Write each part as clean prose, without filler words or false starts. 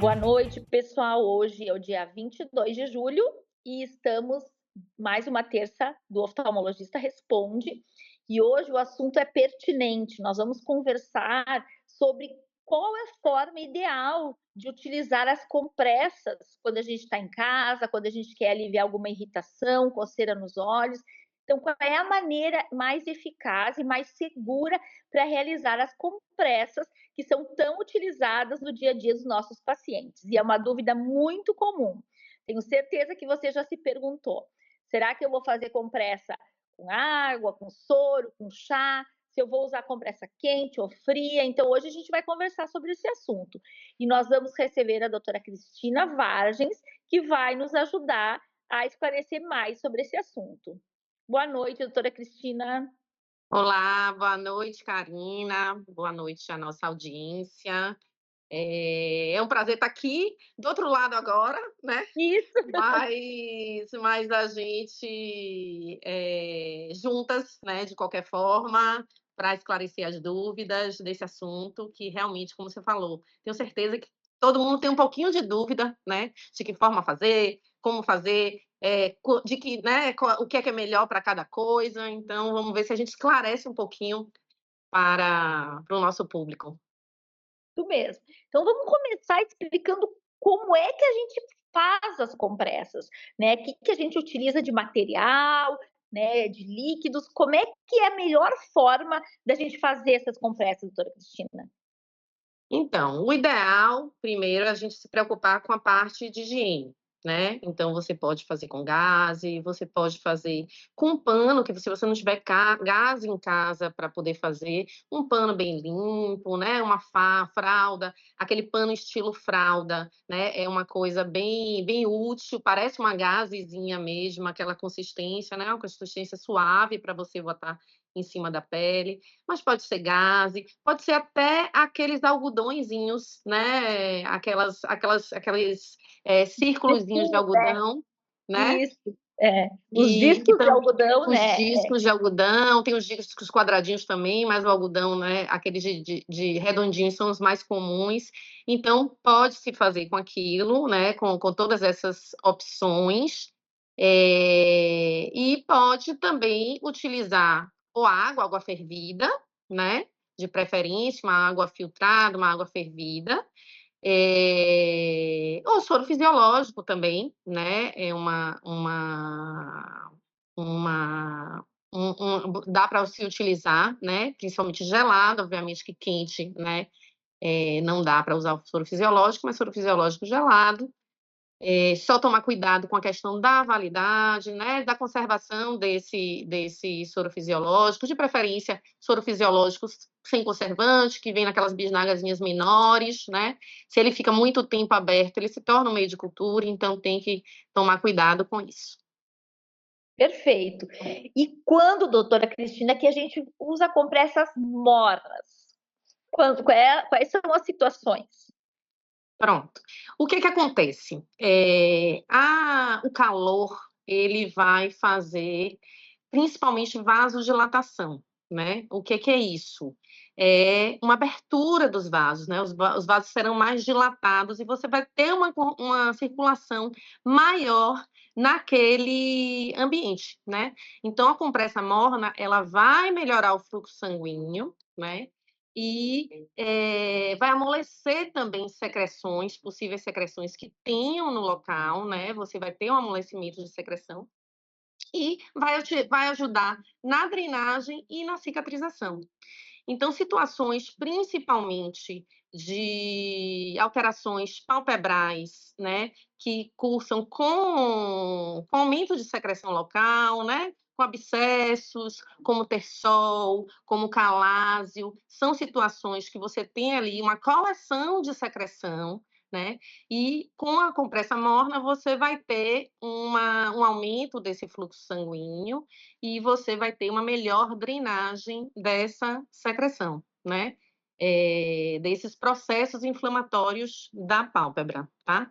Boa noite, pessoal. Hoje é o dia 22 de julho e estamos mais uma terça do Oftalmologista Responde. E hoje o assunto é pertinente. Nós vamos conversar sobre qual é a forma ideal de utilizar as compressas quando a gente está em casa, quando a gente quer aliviar alguma irritação, coceira nos olhos. Então, qual é a maneira mais eficaz e mais segura para realizar as compressas que são tão utilizadas no dia a dia dos nossos pacientes? E é uma dúvida muito comum. Tenho certeza que você já se perguntou: será que eu vou fazer compressa com água, com soro, com chá? Se eu vou usar compressa quente ou fria? Então, hoje a gente vai conversar sobre esse assunto. E nós vamos receber a doutora Cristina Vargens, que vai nos ajudar a esclarecer mais sobre esse assunto. Boa noite, doutora Cristina. Olá, boa noite, Karina. Boa noite à nossa audiência. É um prazer estar aqui do outro lado agora, né? Isso. Mas a gente juntas, né? De qualquer forma, para esclarecer as dúvidas desse assunto que realmente, como você falou, tenho certeza que todo mundo tem um pouquinho de dúvida, né? De que forma fazer, como fazer, de que, né? O que é melhor para cada coisa. Então, vamos ver se a gente esclarece um pouquinho para o nosso público. Isso mesmo. Então vamos começar explicando como é que a gente faz as compressas, né? O que que a gente utiliza de material, né, de líquidos, como é que é a melhor forma da gente fazer essas compressas, doutora Cristina? Então, o ideal, primeiro, é a gente se preocupar com a parte de higiene, né? Então, você pode fazer com gaze, você pode fazer com um pano, que se você não tiver gaze em casa para poder fazer, um pano bem limpo, né? Uma fralda, aquele pano estilo fralda, né? É uma coisa bem útil, parece uma gazezinha mesmo, aquela consistência, né? Uma consistência suave para você botar em cima da pele, mas pode ser gaze, pode ser até aqueles algodõezinhos, né, aqueles, círculozinhos de Disquinhos, algodão, né, isso, é. Os e que discos de tam algodão, os né, discos de algodão, tem os discos quadradinhos também, mas o algodão, né, aqueles de redondinhos são os mais comuns, então pode-se fazer com aquilo, né, com todas essas opções, e pode também utilizar ou água fervida, né, de preferência, uma água filtrada, uma água fervida, ou soro fisiológico também, né, é uma dá para se utilizar, né, principalmente gelado, obviamente que quente, né, não dá para usar o soro fisiológico, mas soro fisiológico gelado. Só tomar cuidado com a questão da validade, né, da conservação desse soro fisiológico, de preferência soro fisiológico sem conservante, que vem naquelas bisnagazinhas menores, né. Se ele fica muito tempo aberto, ele se torna um meio de cultura, então tem que tomar cuidado com isso. perfeito. E quando, doutora Cristina, que a gente usa compressas mornas? Quais são as situações? Pronto. O que que acontece? O calor, ele vai fazer principalmente vasodilatação, né. O que que é isso? É uma abertura dos vasos, né, os vasos serão mais dilatados e você vai ter uma circulação maior naquele ambiente, né. Então a compressa morna, ela vai melhorar o fluxo sanguíneo, né, e vai amolecer também secreções, possíveis secreções que tenham no local, né, você vai ter um amolecimento de secreção, e vai ajudar na drenagem e na cicatrização. Então, situações principalmente de alterações palpebrais, né, que cursam com aumento de secreção local, né, com abscessos, como terçol, como calásio, são situações que você tem ali uma coleção de secreção, né, e com a compressa morna você vai ter um aumento desse fluxo sanguíneo e você vai ter uma melhor drenagem dessa secreção, né, desses processos inflamatórios da pálpebra, tá.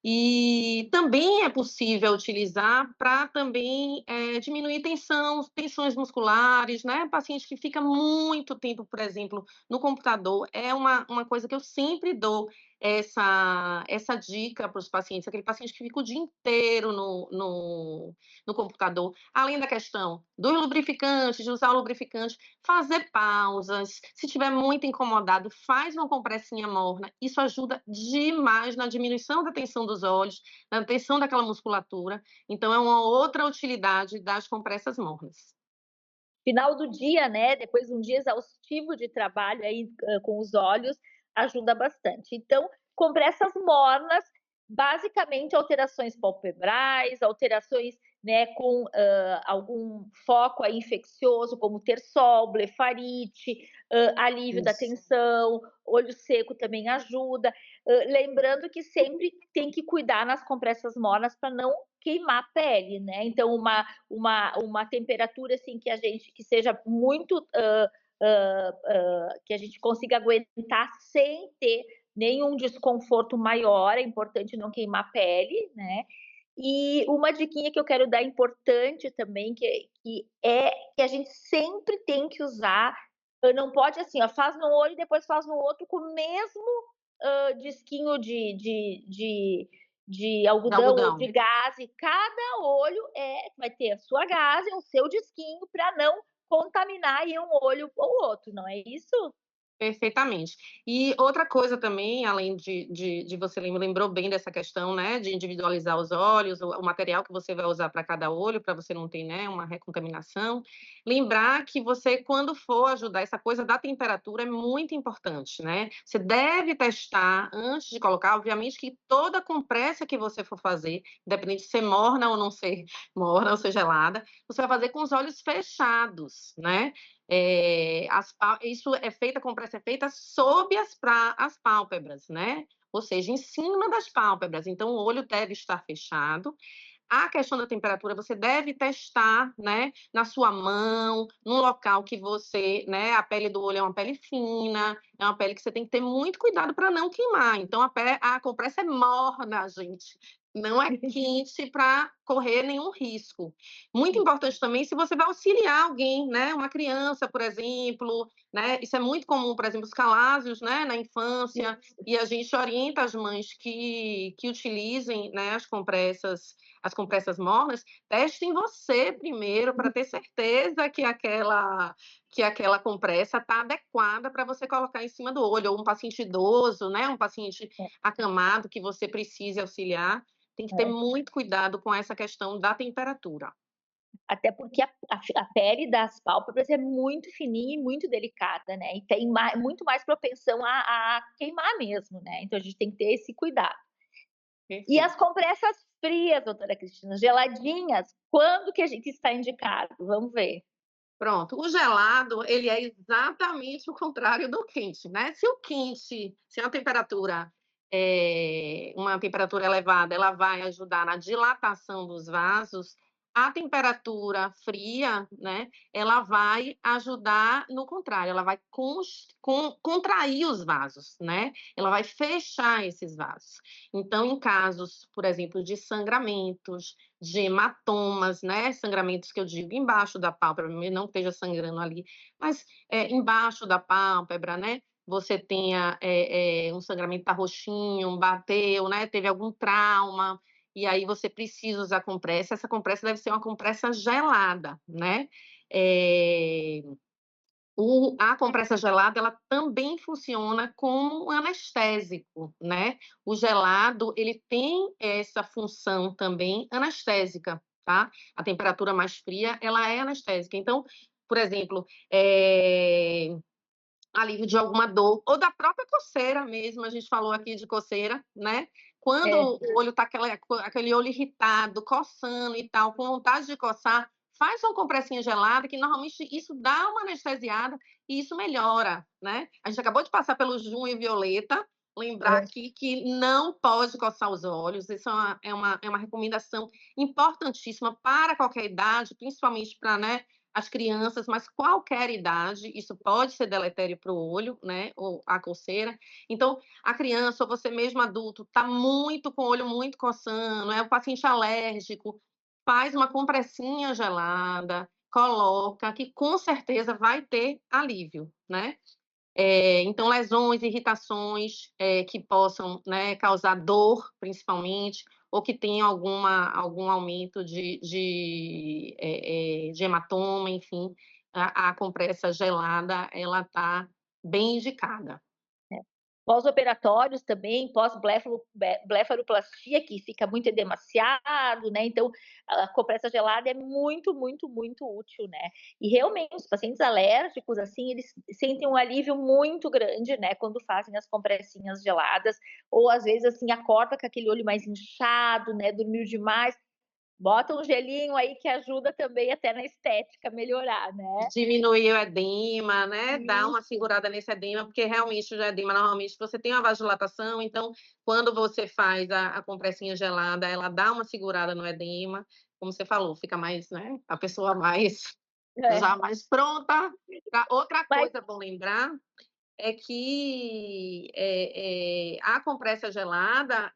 E também é possível utilizar para também, diminuir tensões musculares, né, paciente que fica muito tempo, por exemplo, no computador, é uma coisa que eu sempre dou essa dica para os pacientes, aquele paciente que fica o dia inteiro no computador, além da questão dos lubrificantes, de usar o lubrificante, fazer pausas, se estiver muito incomodado, faz uma compressinha morna, isso ajuda demais na diminuição da tensão dos olhos, na tensão daquela musculatura, então é uma outra utilidade das compressas mornas. Final do dia, né, depois de um dia exaustivo de trabalho aí, com os olhos, ajuda bastante. Então, compressas mornas, basicamente alterações palpebrais, alterações, né, com, algum foco aí infeccioso, como ter sol, blefarite, alívio da Isso. tensão, olho seco também ajuda. Lembrando que sempre tem que cuidar nas compressas mornas para não queimar a pele, né, então uma temperatura, assim, que seja muito, que a gente consiga aguentar sem ter nenhum desconforto maior, é importante não queimar a pele, né. E uma diquinha que eu quero dar importante também, que a gente sempre tem que usar, não pode assim, ó, faz no olho e depois faz no outro com o mesmo, disquinho de De algodão ou algodão. de gaze, cada olho vai ter a sua gaze, o seu disquinho para não contaminar aí um olho ou outro, não é isso? Perfeitamente. E outra coisa também, além de você lembrou bem dessa questão, né, de individualizar os olhos, o material que você vai usar para cada olho, para você não ter, né, uma recontaminação. Lembrar que você, quando for ajudar, essa coisa da temperatura é muito importante, né. Você deve testar antes de colocar, obviamente que toda compressa que você for fazer, independente de ser morna ou não ser morna ou ser gelada, você vai fazer com os olhos fechados, né. Isso é feita a compressa é feita sob as pálpebras, né, ou seja, em cima das pálpebras, então o olho deve estar fechado. A questão da temperatura você deve testar, né, na sua mão, num local que você, né, a pele do olho é uma pele fina, é uma pele que você tem que ter muito cuidado para não queimar, então a compressa é morna, gente, não é quente para correr nenhum risco. Muito importante também se você vai auxiliar alguém, né, uma criança, por exemplo, né, isso é muito comum, por exemplo, os calásios, né, na infância, e a gente orienta as mães que utilizem, né, as compressas mornas, teste em você primeiro para ter certeza que aquela compressa está adequada para você colocar em cima do olho, ou um paciente idoso, né, um paciente acamado que você precise auxiliar, tem que ter É. muito cuidado com essa questão da temperatura. Até porque a pele das pálpebras é muito fininha e muito delicada, né, e tem muito mais propensão a queimar mesmo, né, então a gente tem que ter esse cuidado. E as Perfeito. compressas frias, doutora Cristina, geladinhas, quando que a gente está indicado? Vamos ver. Pronto, o gelado, ele é exatamente o contrário do quente, né. Se o quente, se a temperatura uma temperatura elevada, ela vai ajudar na dilatação dos vasos, a temperatura fria, né, ela vai ajudar no contrário, ela vai contrair os vasos, né, ela vai fechar esses vasos. Então, em casos, por exemplo, de sangramentos, de hematomas, né, sangramentos que eu digo embaixo da pálpebra, mesmo não que esteja sangrando ali, mas, embaixo da pálpebra, né, você tenha, um sangramento tá roxinho, bateu, né, teve algum trauma, e aí você precisa usar compressa, essa compressa deve ser uma compressa gelada, né. Eh a compressa gelada, ela também funciona como um anestésico, né. O gelado, ele tem essa função também anestésica, tá. A temperatura mais fria, ela é anestésica. Então, por exemplo, alívio de alguma dor ou da própria coceira mesmo, a gente falou aqui de coceira, né. Quando É, o olho tá aquele olho irritado, coçando e tal, com vontade de coçar, faz uma compressinha gelada que normalmente isso dá uma anestesiada e isso melhora, né. A gente acabou de passar pelo junho violeta, lembrar é. aqui que não pode coçar os olhos, isso é uma recomendação importantíssima para qualquer idade, principalmente para, né, as crianças, mas qualquer idade, isso pode ser deletério para o olho, né, ou a coceira. Então, a criança ou você mesmo adulto está muito com o olho muito coçando, é um paciente alérgico, faz uma compressinha gelada, coloca, que com certeza vai ter alívio, né. Então lesões, irritações, que possam, né, causar dor, principalmente, ou que tenham algum aumento de hematoma, enfim, a compressa gelada, ela tá bem indicada. Pós-operatórios também, blefaroplastia, que fica muito edemaciado, né, então a compressa gelada é muito, muito, muito útil, né. E realmente os pacientes alérgicos, assim, eles sentem um alívio muito grande, né, quando fazem as compressinhas geladas, ou às vezes, assim, acorda com aquele olho mais inchado, né, dormiu demais, bota um gelinho aí que ajuda também até na estética melhorar, né. Diminuir o edema, né, dar uma Isso, segurada nesse edema, porque realmente o edema, normalmente, você tem uma vasodilatação, então quando você faz a compressinha gelada, ela dá uma segurada no edema, como você falou, fica mais, né, a pessoa mais já é. mais pronta pra outra Mas coisa bom lembrar é que, a compressa gelada,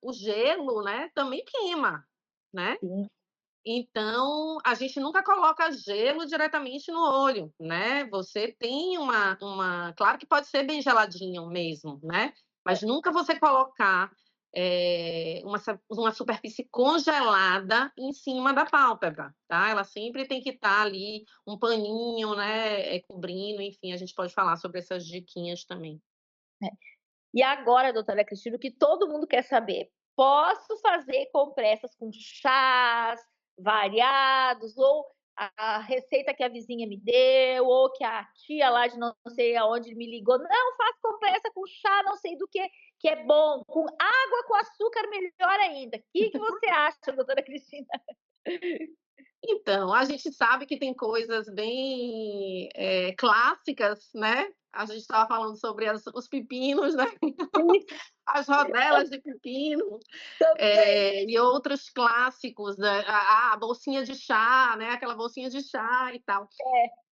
o gelo, né, também queima, né. sim, Então, a gente nunca coloca gelo diretamente no olho, né, você tem claro que pode ser bem geladinho mesmo, né, mas nunca você colocar, uma superfície congelada em cima da pálpebra, tá, ela sempre tem que estar ali um paninho, né, cobrindo, enfim, a gente pode falar sobre essas diquinhas também. é. E agora, doutora Cristina, o que todo mundo quer saber, posso fazer compressas com chás variados ou a receita que a vizinha me deu ou que a tia lá de não sei aonde me ligou: "Não, faço compressa com chá não sei do que é bom, com água com açúcar melhor ainda". Que você acha, doutora Cristina? Então, a gente sabe que tem coisas bem, clássicas, né, a gente estava falando sobre os pepinos, né, Isso, as rodelas de pepino, também. e outros clássicos, né, a bolsinha de chá, né, aquela bolsinha de chá e tal.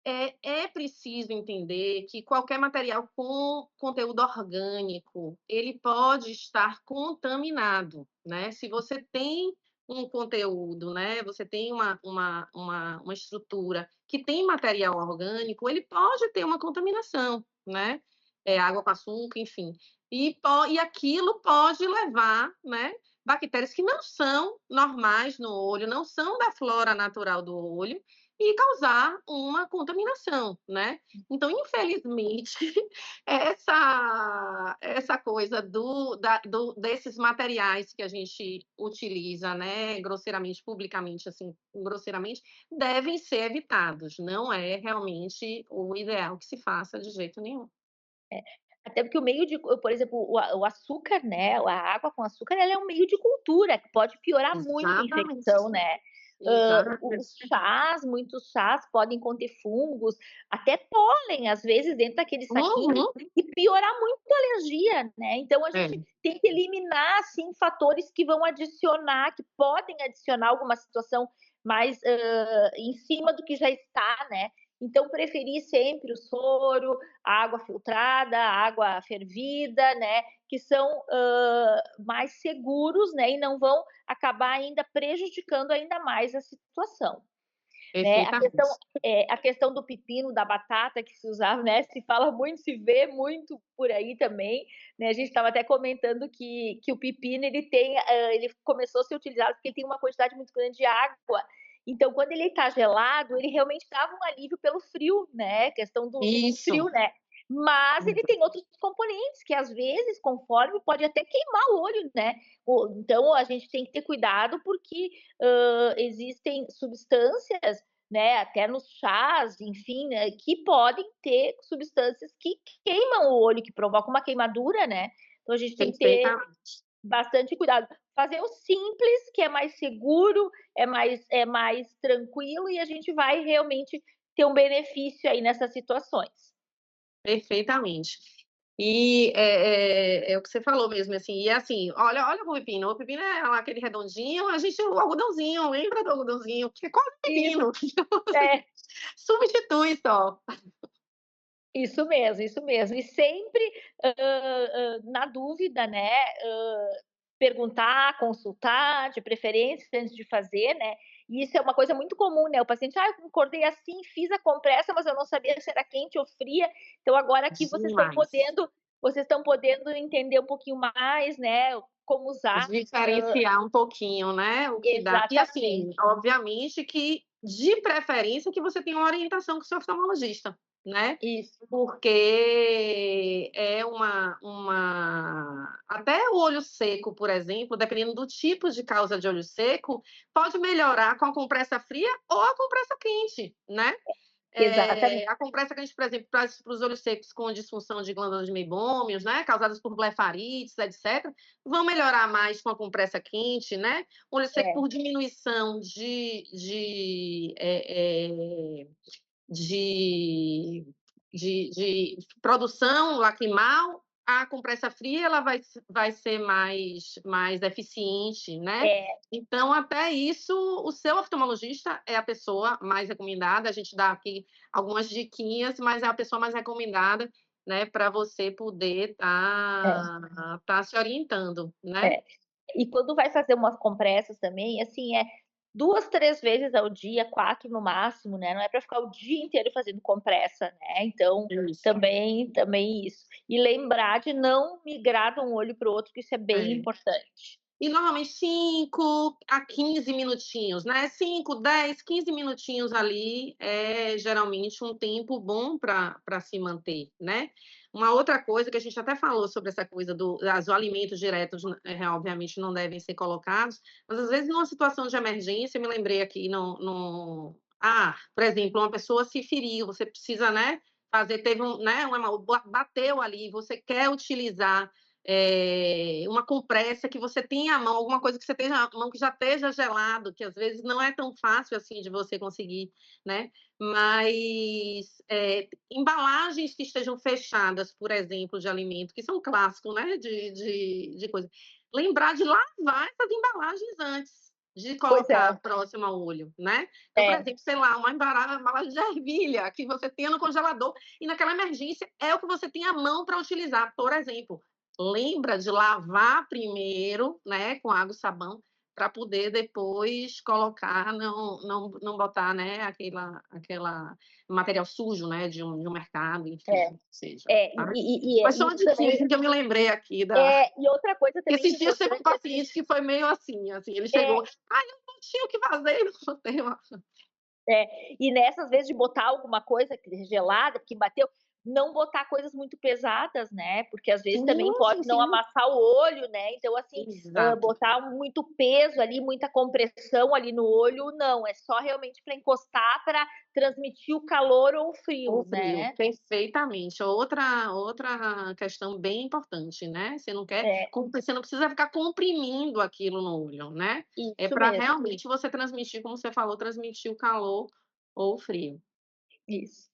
É, É preciso entender que qualquer material com conteúdo orgânico, ele pode estar contaminado, né. Se você tem um conteúdo, né, você tem uma estrutura que tem material orgânico, ele pode ter uma contaminação, né, água com açúcar, enfim. E aquilo pode levar, né, bactérias que não são normais no olho, não são da flora natural do olho, e causar uma contaminação, né. Então, infelizmente, essa coisa desses materiais que a gente utiliza, né, grosseiramente, publicamente, assim, grosseiramente, devem ser evitados, não é realmente o ideal que se faça de jeito nenhum. até porque o meio de por exemplo, o açúcar, né, a água com açúcar, ela é um meio de cultura que pode piorar muito a Exatamente, infecção, né. Os exatamente. chás, muitos chás podem conter fungos, até pólen, às vezes, dentro daquele saquinho, Uhum. e piorar muito a alergia, né. Então a gente É, tem que eliminar, assim, fatores que vão adicionar, que podem adicionar alguma situação mais, em cima do que já está, né. Então preferir sempre o soro, a água filtrada, a água fervida, né, que são, mais seguros, né, e não vão acabar ainda prejudicando ainda mais a situação, né. perfeitamente. A questão do pepino, da batata que se usava, né, se fala muito, se vê muito por aí também, né, a gente estava até comentando que o pepino ele começou a ser utilizado porque ele tem uma quantidade muito grande de água, então quando ele está gelado, ele realmente dava um alívio pelo frio, né, questão do frio, Isso. né. Mas ele tem outros componentes que às vezes, conforme, pode até queimar o olho, né. Então a gente tem que ter cuidado porque, existem substâncias, né, até nos chás, enfim, né, que podem ter substâncias que queimam o olho, que provocam uma queimadura, né. Então a gente tem que ter Perfeitamente. bastante cuidado. Fazer o simples, que é mais seguro, é mais tranquilo e a gente vai realmente ter um benefício aí nessas situações. Perfeitamente. E é o que você falou mesmo, assim, e assim, olha o pepino é aquele redondinho, a gente o algodãozinho, lembra do algodãozinho? Que é quase Isso, pepino, é. substitui só. Isso mesmo, isso mesmo. E sempre, na dúvida, né, perguntar, consultar, de preferência antes de fazer, né. E isso é uma coisa muito comum, né, o paciente: "Ah, eu acordei assim, fiz a compressa, mas eu não sabia se era quente ou fria". Então agora aqui Demais. vocês estão podendo entender um pouquinho mais, né, como usar. Diferenciar um pouquinho, né, o que dá. E assim, Exatamente. obviamente que, de preferência, que você tenha uma orientação com o seu oftalmologista, né, Isso. porque é até o olho seco, por exemplo, dependendo do tipo de causa de olho seco, pode melhorar com a compressa fria ou a compressa quente, né. Exatamente. A compressa quente, por exemplo, para os olhos secos com disfunção de glândulas de meibômios, né, causadas por blefarites, etc., vão melhorar mais com a compressa quente, né. Olho seco É, por diminuição de de produção lacrimal, a compressa fria ela vai ser mais eficiente, né. é, Então até isso, o seu oftalmologista é a pessoa mais recomendada, a gente dá aqui algumas diquinhas, mas é a pessoa mais recomendada, né, para você poder é, tá se orientando, né. é. E quando vai fazer umas compressas também, assim, 2, 3 vezes ao dia, 4 no máximo, né, não é para ficar o dia inteiro fazendo compressa, né, então Isso, também isso. E lembrar de não migrar de um olho para o outro, que isso é bem é. importante. E normalmente 5 a 15 minutinhos, né, 5, 10, 15 minutinhos ali é geralmente um tempo bom para se manter, né. Uma outra coisa que a gente até falou sobre essa coisa os alimentos diretos, obviamente não devem ser colocados, mas às vezes numa situação de emergência, eu me lembrei aqui por exemplo, uma pessoa se feriu, você precisa, né, teve bateu ali, você quer utilizar uma compressa que você tenha à mão, alguma coisa que você tenha à mão que já esteja gelado, que às vezes não é tão fácil assim de você conseguir, né. Mas, embalagens que estejam fechadas, por exemplo, de alimento, que são clássicos, né, de coisa. Lembrar de lavar essas embalagens antes de Pois colocar é, próximo ao olho, né. Então, por é, exemplo, sei lá, uma embalagem de ervilha que você tenha no congelador e naquela emergência é o que você tem à mão para utilizar, por exemplo. Lembra de lavar primeiro, né, com água e sabão, para poder depois colocar, não botar, né, aquela material sujo, né, de um mercado, enfim, é, que seja, é, tá. Mas só uma isso também. diquinha que eu me lembrei aqui da E outra coisa também esses dias teve um importante, assim, paciente que foi meio assim, ele chegou: é "Ai, eu não tinha o que fazer, eu não botei uma". e nessas vezes de botar alguma coisa gelada, que bateu, não botar coisas muito pesadas, né, porque às vezes também Sim, pode sim, não sim. amassar o olho, né, então assim, Exato. botar muito peso ali, muita compressão ali no olho, não, é só realmente para encostar, para transmitir o calor ou o O frio, frio, né. perfeitamente. Outra questão bem importante, né, É, você não precisa ficar comprimindo aquilo no olho, né, é isso para mesmo, realmente você transmitir, como você falou, transmitir o calor ou o frio. isso.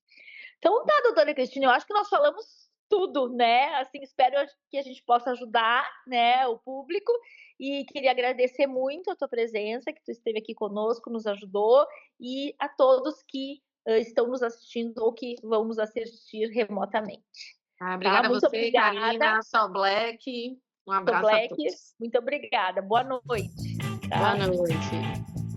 Então tá, doutora Cristina, eu acho que nós falamos tudo, né, assim, espero que a gente possa ajudar, né, o público, e queria agradecer muito a tua presença, que tu esteve aqui conosco, nos ajudou, e a todos que, estão nos assistindo ou que vão nos assistir remotamente, Ah, tá. obrigada a Muito você, obrigada, Karina, Sol Black, um sou abraço a Black, todos. muito obrigada, boa noite, Boa tá. noite.